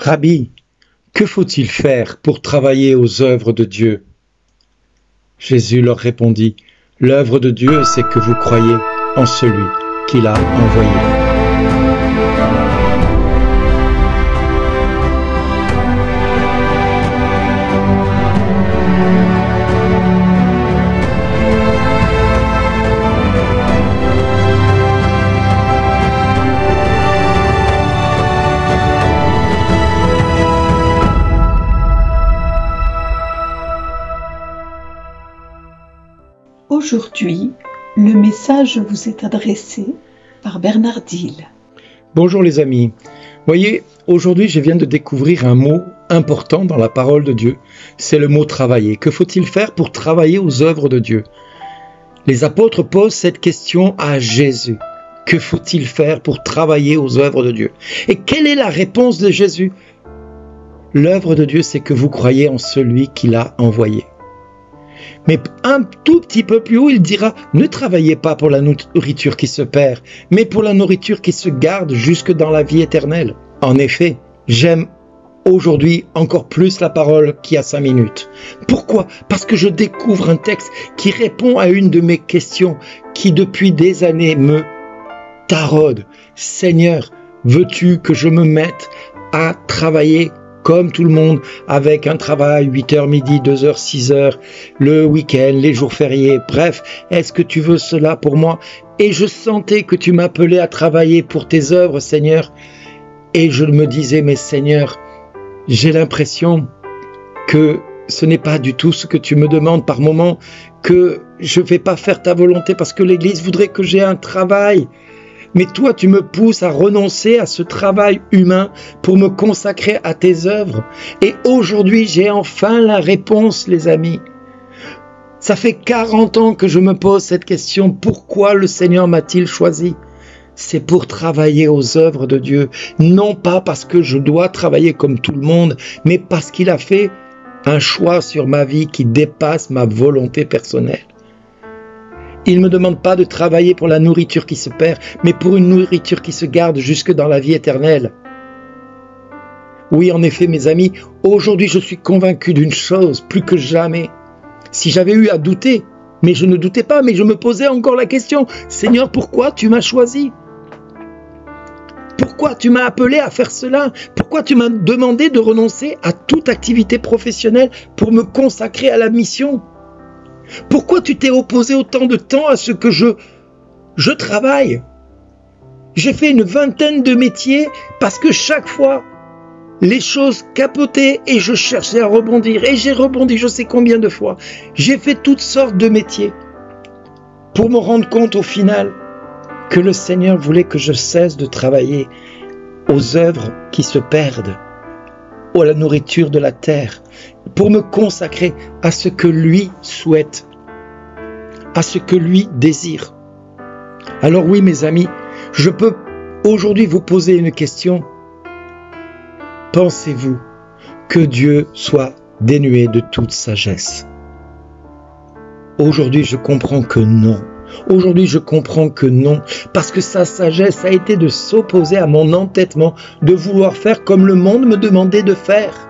Rabbi, que faut-il faire pour travailler aux œuvres de Dieu? Jésus leur répondit, l'œuvre de Dieu, c'est que vous croyez en celui qui l'a envoyé. Aujourd'hui, le message vous est adressé par Bernard Diel. Bonjour les amis. Voyez, aujourd'hui je viens de découvrir un mot important dans la parole de Dieu. C'est le mot travailler. Que faut-il faire pour travailler aux œuvres de Dieu? Les apôtres posent cette question à Jésus. Que faut-il faire pour travailler aux œuvres de Dieu? Et quelle est la réponse de Jésus? L'œuvre de Dieu, c'est que vous croyez en celui qui l'a envoyé. Mais un tout petit peu plus haut, il dira, ne travaillez pas pour la nourriture qui se perd, mais pour la nourriture qui se garde jusque dans la vie éternelle. En effet, j'aime aujourd'hui encore plus la parole qui a 5 minutes. Pourquoi? Parce que je découvre un texte qui répond à une de mes questions qui depuis des années me taraude. Seigneur, veux-tu que je me mette à travailler comme tout le monde, avec un travail, 8h midi, 2h, 6h, le week-end, les jours fériés, bref, est-ce que tu veux cela pour moi? Et je sentais que tu m'appelais à travailler pour tes œuvres, Seigneur. Et je me disais, mais Seigneur, j'ai l'impression que ce n'est pas du tout ce que tu me demandes par moment, que je ne vais pas faire ta volonté parce que l'Église voudrait que j'ai un travail. Mais toi, tu me pousses à renoncer à ce travail humain pour me consacrer à tes œuvres. Et aujourd'hui, j'ai enfin la réponse, les amis. Ça fait 40 ans que je me pose cette question. Pourquoi le Seigneur m'a-t-il choisi? C'est pour travailler aux œuvres de Dieu. Non pas parce que je dois travailler comme tout le monde, mais parce qu'il a fait un choix sur ma vie qui dépasse ma volonté personnelle. Il ne me demande pas de travailler pour la nourriture qui se perd, mais pour une nourriture qui se garde jusque dans la vie éternelle. Oui, en effet, mes amis, aujourd'hui je suis convaincu d'une chose, plus que jamais. Si j'avais eu à douter, mais je ne doutais pas, mais je me posais encore la question, Seigneur, pourquoi tu m'as choisi? Pourquoi tu m'as appelé à faire cela? Pourquoi tu m'as demandé de renoncer à toute activité professionnelle pour me consacrer à la mission? Pourquoi tu t'es opposé autant de temps à ce que je travaille? J'ai fait une 20aine de métiers parce que chaque fois, les choses capotaient et je cherchais à rebondir. Et j'ai rebondi je sais combien de fois. J'ai fait toutes sortes de métiers pour me rendre compte au final que le Seigneur voulait que je cesse de travailler aux œuvres qui se perdent, à la nourriture de la terre, pour me consacrer à ce que lui souhaite, à ce que lui désire. Alors oui, mes amis, je peux aujourd'hui vous poser une question. Pensez-vous que Dieu soit dénué de toute sagesse? Aujourd'hui, je comprends que non. Aujourd'hui, je comprends que non, parce que sa sagesse a été de s'opposer à mon entêtement, de vouloir faire comme le monde me demandait de faire.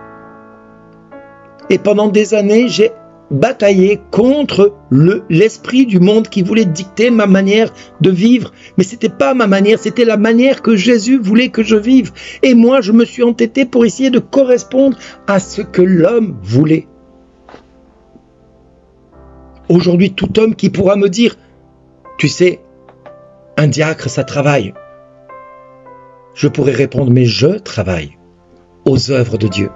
Et pendant des années, j'ai bataillé contre l'esprit du monde qui voulait dicter ma manière de vivre. Mais ce n'était pas ma manière, c'était la manière que Jésus voulait que je vive. Et moi, je me suis entêté pour essayer de correspondre à ce que l'homme voulait. Aujourd'hui, tout homme qui pourra me dire, tu sais, un diacre, ça travaille. Je pourrais répondre, mais je travaille aux œuvres de Dieu.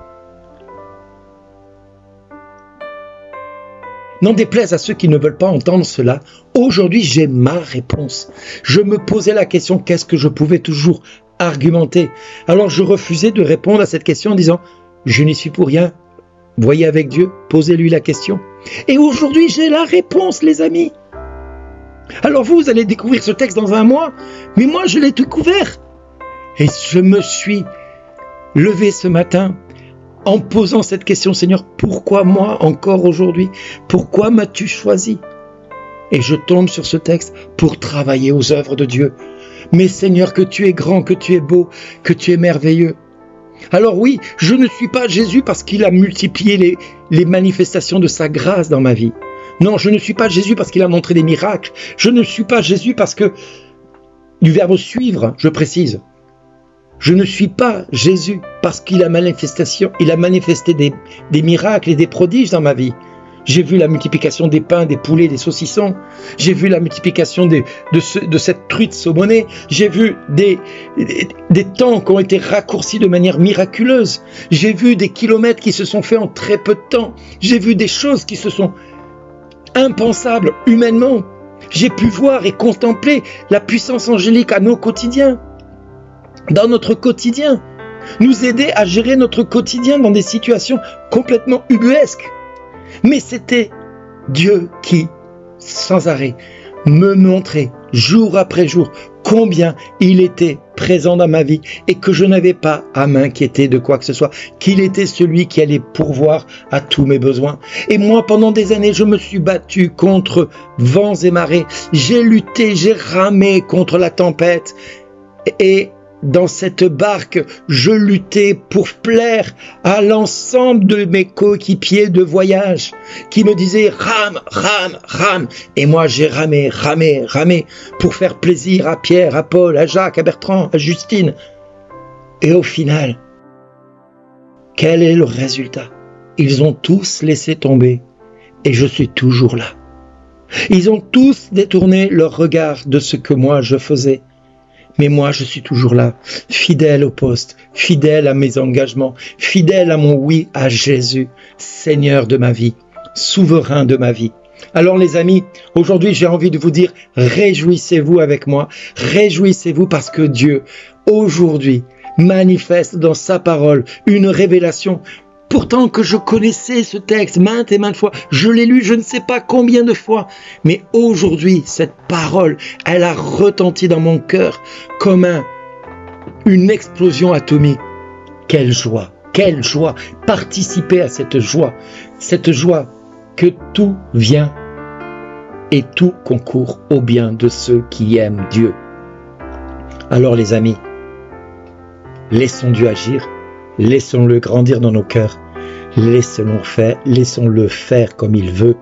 N'en déplaise à ceux qui ne veulent pas entendre cela, aujourd'hui j'ai ma réponse. Je me posais la question, qu'est-ce que je pouvais toujours argumenter? Alors je refusais de répondre à cette question en disant, je n'y suis pour rien, voyez avec Dieu, posez-lui la question. Et aujourd'hui j'ai la réponse, les amis. Alors vous allez découvrir ce texte dans un mois, mais moi je l'ai découvert. Et je me suis levé ce matin en posant cette question, Seigneur, pourquoi moi encore aujourd'hui? Pourquoi m'as-tu choisi? Et je tombe sur ce texte pour travailler aux œuvres de Dieu. Mais Seigneur, que tu es grand, que tu es beau, que tu es merveilleux. Alors oui, je ne suis pas Jésus parce qu'il a multiplié les manifestations de sa grâce dans ma vie. Non, je ne suis pas Jésus parce qu'il a montré des miracles. Je ne suis pas Jésus parce que, du verbe suivre, je précise. Je ne suis pas Jésus parce qu'il a manifesté des miracles et des prodiges dans ma vie. J'ai vu la multiplication des pains, des poulets, des saucissons. J'ai vu la multiplication de cette truite saumonée. J'ai vu des temps qui ont été raccourcis de manière miraculeuse. J'ai vu des kilomètres qui se sont faits en très peu de temps. J'ai vu des choses qui se sont impensables humainement. J'ai pu voir et contempler la puissance angélique à nos quotidiens. Dans notre quotidien. Nous aider à gérer notre quotidien dans des situations complètement ubuesques. Mais c'était Dieu qui, sans arrêt, me montrait jour après jour combien il était présent dans ma vie et que je n'avais pas à m'inquiéter de quoi que ce soit, qu'il était celui qui allait pourvoir à tous mes besoins. Et moi, pendant des années, je me suis battu contre vents et marées. J'ai lutté, j'ai ramé contre la tempête. Et dans cette barque, je luttais pour plaire à l'ensemble de mes coéquipiers de voyage qui me disaient « rame, rame, rame ». Et moi, j'ai ramé, ramé, ramé pour faire plaisir à Pierre, à Paul, à Jacques, à Bertrand, à Justine. Et au final, quel est le résultat? Ils ont tous laissé tomber et je suis toujours là. Ils ont tous détourné leur regard de ce que moi je faisais. Mais moi, je suis toujours là, fidèle au poste, fidèle à mes engagements, fidèle à mon oui à Jésus, Seigneur de ma vie, souverain de ma vie. Alors les amis, aujourd'hui j'ai envie de vous dire, réjouissez-vous avec moi, réjouissez-vous parce que Dieu, aujourd'hui, manifeste dans sa parole une révélation. Pourtant que je connaissais ce texte maintes et maintes fois, je l'ai lu je ne sais pas combien de fois, mais aujourd'hui, cette parole, elle a retenti dans mon cœur comme une explosion atomique. Quelle joie, participer à cette joie que tout vient et tout concourt au bien de ceux qui aiment Dieu. Alors les amis, laissons Dieu agir. Laissons-le grandir dans nos cœurs, laissons-le faire comme il veut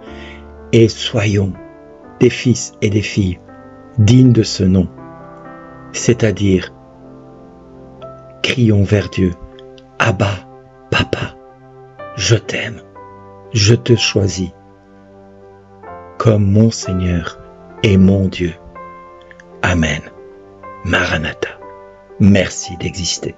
et soyons des fils et des filles dignes de ce nom. C'est-à-dire, crions vers Dieu, Abba, Papa, je t'aime, je te choisis comme mon Seigneur et mon Dieu. Amen. Maranatha, merci d'exister.